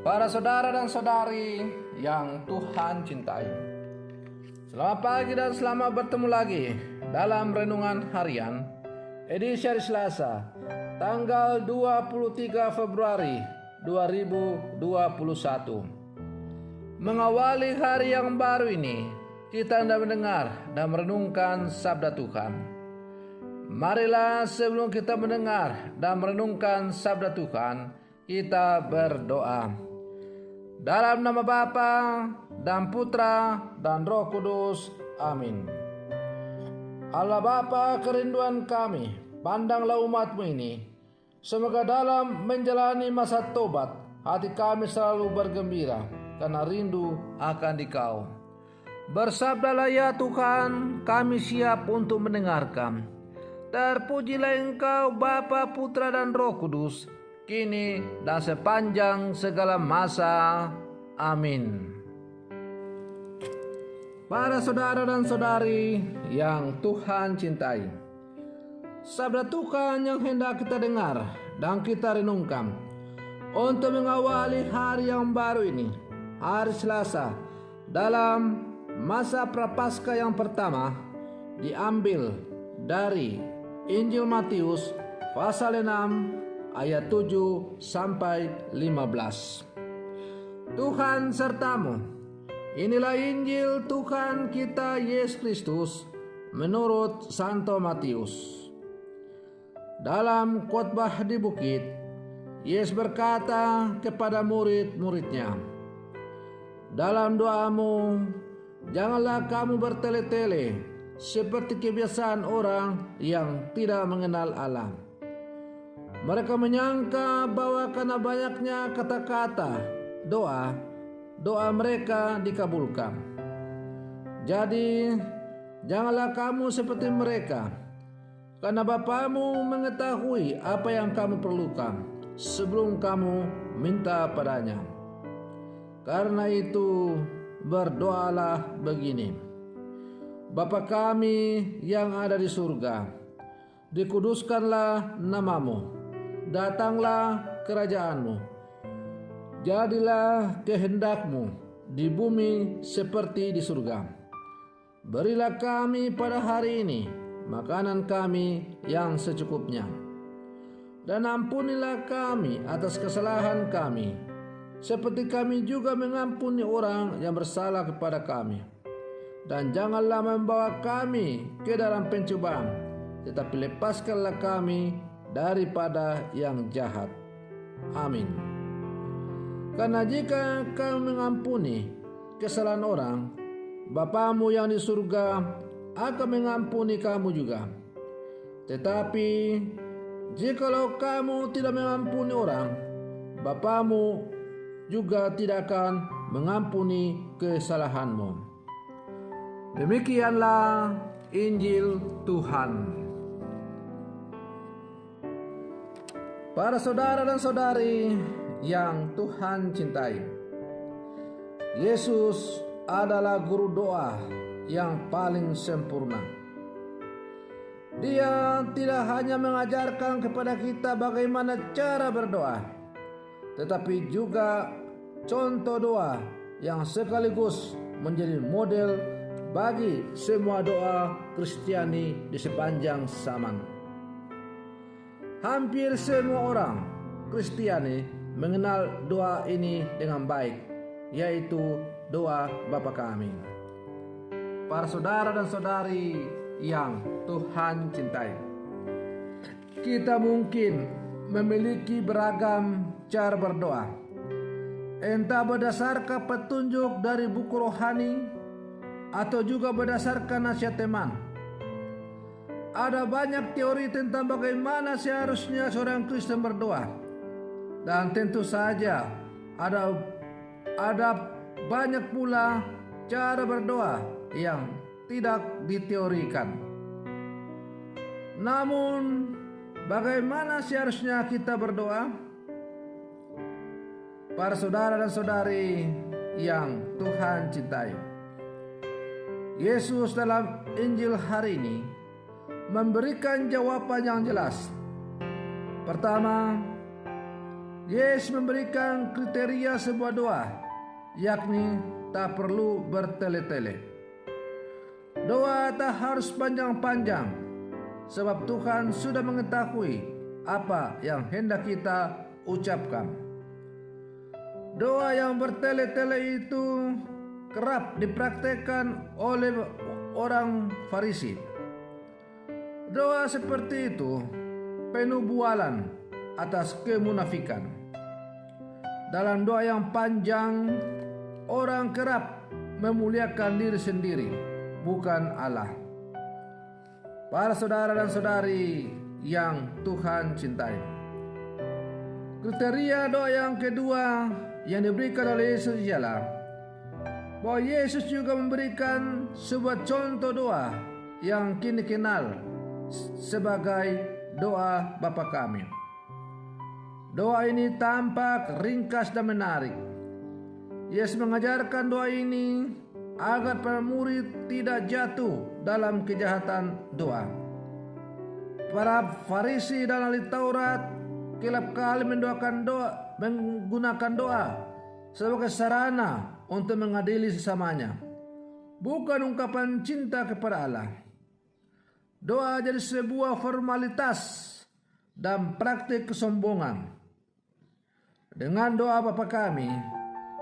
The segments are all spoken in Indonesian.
Para saudara dan saudari yang Tuhan cintai, selamat pagi dan selamat bertemu lagi dalam Renungan Harian edisi hari Selasa tanggal 23 Februari 2021. Mengawali hari yang baru ini, kita hendak mendengar dan merenungkan sabda Tuhan. Marilah sebelum kita mendengar dan merenungkan sabda Tuhan, kita berdoa. Dalam nama Bapa dan Putra dan Roh Kudus. Amin. Allah Bapa, kerinduan kami, pandanglah umat-Mu ini. Semoga dalam menjalani masa tobat, hati kami selalu bergembira karena rindu akan Dikau. Bersabdalah ya Tuhan, kami siap untuk mendengarkan. Terpujilah Engkau Bapa, Putra dan Roh Kudus, kini dan sepanjang segala masa. Amin. Para saudara dan saudari yang Tuhan cintai, sabda Tuhan yang hendak kita dengar dan kita renungkan untuk mengawali hari yang baru ini, hari Selasa, dalam masa Prapaskah yang pertama, diambil dari Injil Matius pasal 6 ayat 7 sampai 15. Tuhan sertamu. Inilah Injil Tuhan kita Yesus Kristus menurut Santo Matius. Dalam khotbah di bukit, Yesus berkata kepada murid-muridnya, "Dalam doamu, janganlah kamu bertele-tele seperti kebiasaan orang yang tidak mengenal Allah. Mereka menyangka bahwa karena banyaknya kata-kata doa mereka dikabulkan. Jadi janganlah kamu seperti mereka, karena Bapamu mengetahui apa yang kamu perlukan sebelum kamu minta padanya. Karena itu berdoalah begini: Bapa kami yang ada di surga, dikuduskanlah namamu. Datanglah kerajaanmu, jadilah kehendakmu di bumi seperti di surga. Berilah kami pada hari ini makanan kami yang secukupnya. Dan ampunilah kami atas kesalahan kami, seperti kami juga mengampuni orang yang bersalah kepada kami. Dan janganlah membawa kami ke dalam pencobaan, tetapi lepaskanlah kami daripada yang jahat. Amin. Karena jika kamu mengampuni kesalahan orang, Bapamu yang di surga akan mengampuni kamu juga. Tetapi jikalau kamu tidak mengampuni orang, Bapamu juga tidak akan mengampuni kesalahanmu." Demikianlah Injil Tuhan. Para saudara dan saudari yang Tuhan cintai, Yesus adalah guru doa yang paling sempurna. Dia tidak hanya mengajarkan kepada kita bagaimana cara berdoa, tetapi juga contoh doa yang sekaligus menjadi model bagi semua doa Kristiani di sepanjang zaman. Hampir semua orang Kristiani mengenal doa ini dengan baik, yaitu doa Bapa kami. Para saudara dan saudari yang Tuhan cintai, kita mungkin memiliki beragam cara berdoa, entah berdasarkan petunjuk dari buku rohani atau juga berdasarkan nasihat teman. Ada banyak teori tentang bagaimana seharusnya seorang Kristen berdoa. Dan tentu saja ada banyak pula cara berdoa yang tidak diteorikan. Namun, bagaimana seharusnya kita berdoa? Para saudara dan saudari yang Tuhan cintai, Yesus dalam Injil hari ini memberikan jawaban yang jelas. Pertama, Yesus memberikan kriteria sebuah doa, yakni tak perlu bertele-tele. Doa tak harus panjang-panjang, sebab Tuhan sudah mengetahui apa yang hendak kita ucapkan. Doa yang bertele-tele itu kerap dipraktekkan oleh orang Farisi. Doa seperti itu penuh bualan atas kemunafikan. Dalam doa yang panjang, orang kerap memuliakan diri sendiri, bukan Allah. Para saudara dan saudari yang Tuhan cintai, kriteria doa yang kedua yang diberikan oleh Yesus ialah bahwa Yesus juga memberikan sebuah contoh doa yang kini dikenal sebagai doa Bapa Kami. Doa ini tampak ringkas dan menarik. Yesus mengajarkan doa ini agar para murid tidak jatuh dalam kejahatan doa. Para Farisi dan ahli Taurat kerap kali menggunakan doa sebagai sarana untuk mengadili sesamanya, bukan ungkapan cinta kepada Allah. Doa jadi sebuah formalitas dan praktik kesombongan. Dengan doa Bapa Kami,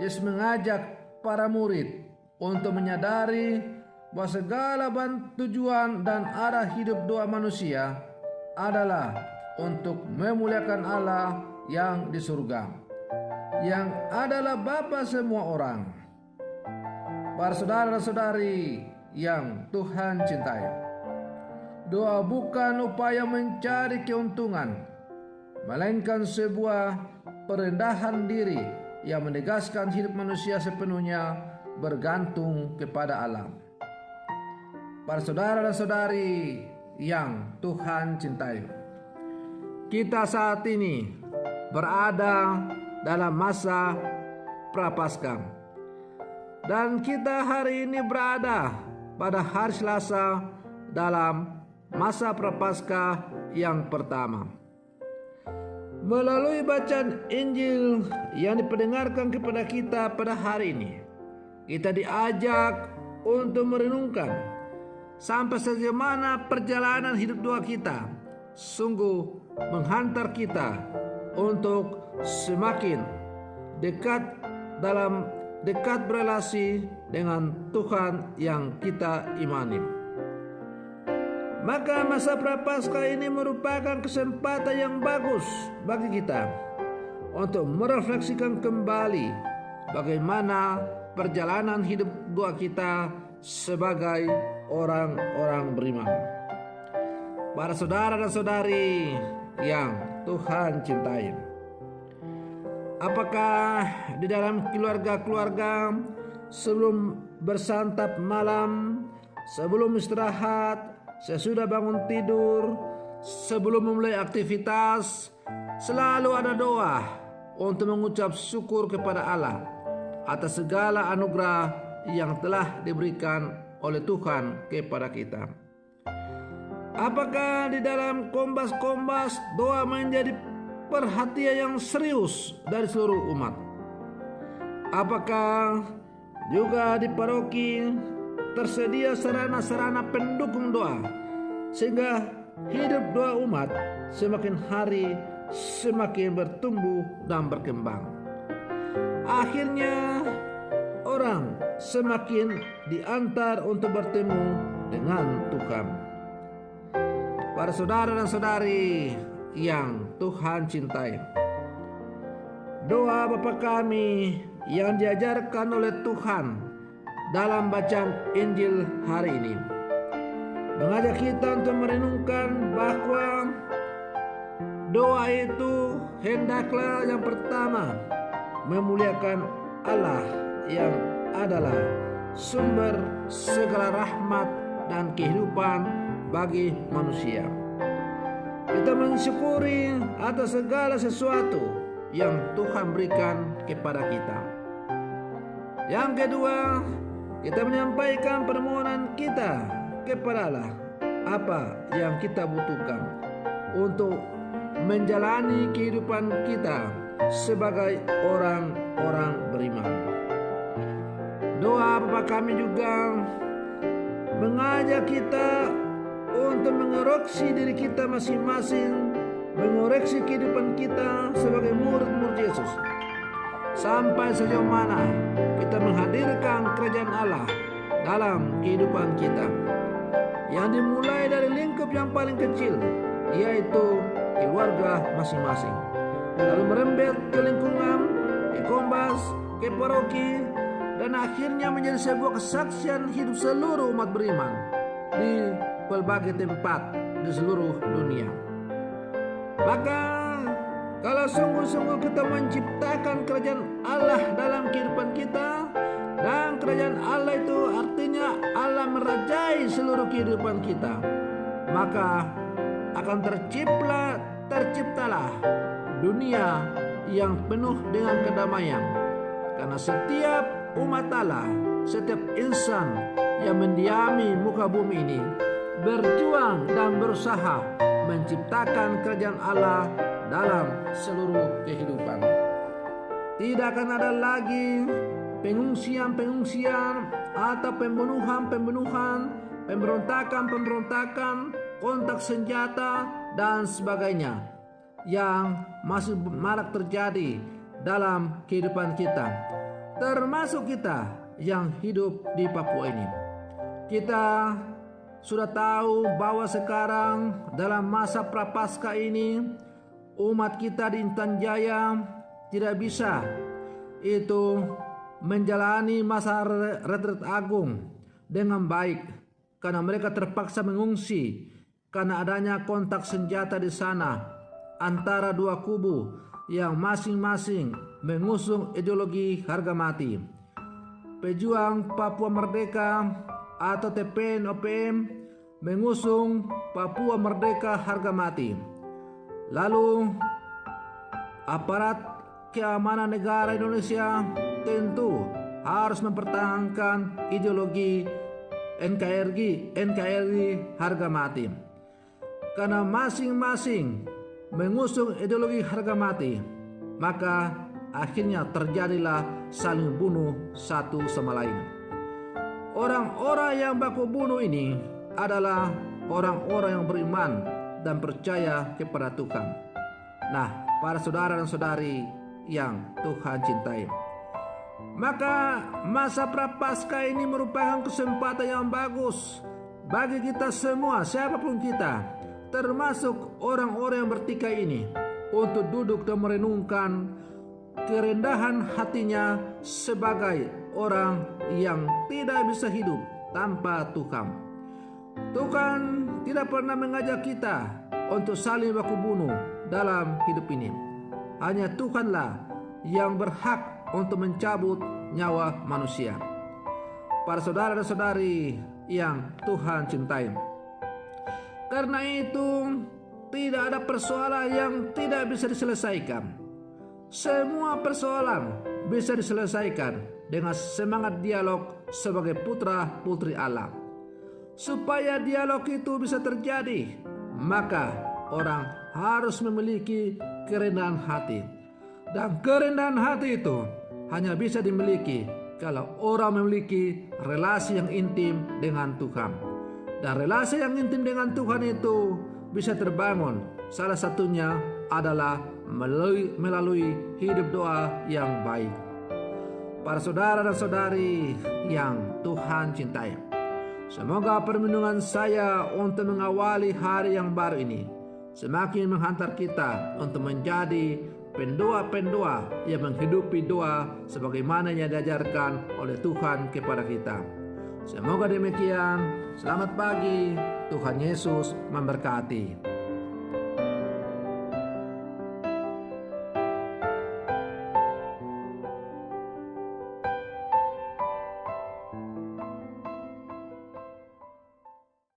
Yesus mengajak para murid untuk menyadari bahwa segala tujuan dan arah hidup doa manusia adalah untuk memuliakan Allah yang di surga, yang adalah Bapa semua orang. Para saudara dan saudari yang Tuhan cintai, doa bukan upaya mencari keuntungan, melainkan sebuah perendahan diri yang menegaskan hidup manusia sepenuhnya bergantung kepada Allah. Para saudara dan saudari yang Tuhan cintai, kita saat ini berada dalam masa Prapaskah, dan kita hari ini berada pada hari Selasa dalam masa Prapaskah yang pertama. Melalui bacaan Injil yang diperdengarkan kepada kita pada hari ini, kita diajak untuk merenungkan sampai sejauh mana perjalanan hidup doa kita sungguh menghantar kita untuk semakin dekat berelasi dengan Tuhan yang kita imani. Maka masa Prapaskah ini merupakan kesempatan yang bagus bagi kita untuk merefleksikan kembali bagaimana perjalanan hidup doa kita sebagai orang-orang beriman. Para saudara dan saudari yang Tuhan cintai, apakah di dalam keluarga-keluarga sebelum bersantap malam, sebelum istirahat, sesudah bangun tidur, sebelum memulai aktivitas, selalu ada doa untuk mengucap syukur kepada Allah atas segala anugerah yang telah diberikan oleh Tuhan kepada kita? Apakah di dalam kombas-kombas doa menjadi perhatian yang serius dari seluruh umat? Apakah juga di paroki tersedia sarana-sarana pendukung doa, sehingga hidup doa umat semakin hari semakin bertumbuh dan berkembang? Akhirnya orang semakin diantar untuk bertemu dengan Tuhan. Para saudara dan saudari yang Tuhan cintai, doa Bapa Kami yang diajarkan oleh Tuhan dalam bacaan Injil hari ini mengajak kita untuk merenungkan bahwa doa itu hendaklah yang pertama memuliakan Allah yang adalah sumber segala rahmat dan kehidupan bagi manusia. Kita mensyukuri atas segala sesuatu yang Tuhan berikan kepada kita. Yang kedua, kita menyampaikan permohonan kita kepada Allah, apa yang kita butuhkan untuk menjalani kehidupan kita sebagai orang-orang beriman. Doa Bapa kami juga mengajak kita untuk mengoreksi diri kita masing-masing, mengoreksi kehidupan kita sebagai murid-murid Yesus. Sampai sejauh mana kita menghadirkan kerajaan Allah dalam kehidupan kita, yang dimulai dari lingkup yang paling kecil, yaitu keluarga masing-masing, lalu merembet ke lingkungan, ke kombas, ke paroki, dan akhirnya menjadi sebuah kesaksian hidup seluruh umat beriman di berbagai tempat di seluruh dunia. Maka kalau sungguh-sungguh kita menciptakan kerajaan Allah dalam kehidupan kita, dan kerajaan Allah itu artinya Allah merajai seluruh kehidupan kita, maka akan terciptalah dunia yang penuh dengan kedamaian. Karena setiap umat Allah, setiap insan yang mendiami muka bumi ini berjuang dan berusaha menciptakan kerajaan Allah dalam seluruh kehidupan. Tidak akan ada lagi pengungsian atau pembunuhan, pemberontakan, kontak senjata dan sebagainya yang masih marak terjadi dalam kehidupan kita, termasuk kita yang hidup di Papua ini. Kita sudah tahu bahwa sekarang dalam masa prapaskah ini, umat kita di Intan Jaya tidak bisa itu menjalani masa retret agung dengan baik, karena mereka terpaksa mengungsi karena adanya kontak senjata di sana antara dua kubu yang masing-masing mengusung ideologi harga mati. Pejuang Papua Merdeka atau TPN-OPM mengusung Papua Merdeka harga mati. Lalu aparat keamanan negara Indonesia tentu harus mempertahankan ideologi NKRI harga mati. Karena masing-masing mengusung ideologi harga mati, maka akhirnya terjadilah saling bunuh satu sama lain. Orang-orang yang baku bunuh ini adalah orang-orang yang beriman dan percaya kepada Tuhan. Nah, para saudara dan saudari yang Tuhan cintai, maka masa prapaskah ini merupakan kesempatan yang bagus bagi kita semua, siapapun kita, termasuk orang-orang yang bertikai ini, untuk duduk dan merenungkan kerendahan hatinya sebagai orang yang tidak bisa hidup tanpa Tuhan. Tuhan tidak pernah mengajak kita untuk saling baku bunuh dalam hidup ini. Hanya Tuhanlah yang berhak untuk mencabut nyawa manusia. Para saudara dan saudari yang Tuhan cintai, karena itu tidak ada persoalan yang tidak bisa diselesaikan. Semua persoalan bisa diselesaikan dengan semangat dialog sebagai putra-putri Allah. Supaya dialog itu bisa terjadi, maka orang harus memiliki kerendahan hati. Dan kerendahan hati itu hanya bisa dimiliki kalau orang memiliki relasi yang intim dengan Tuhan. Dan relasi yang intim dengan Tuhan itu bisa terbangun, salah satunya adalah melalui hidup doa yang baik. Para saudara dan saudari yang Tuhan cintai, semoga perlindungan saya untuk mengawali hari yang baru ini semakin menghantar kita untuk menjadi pendoa-pendoa yang menghidupi doa sebagaimana yang diajarkan oleh Tuhan kepada kita. Semoga demikian. Selamat pagi. Tuhan Yesus memberkati.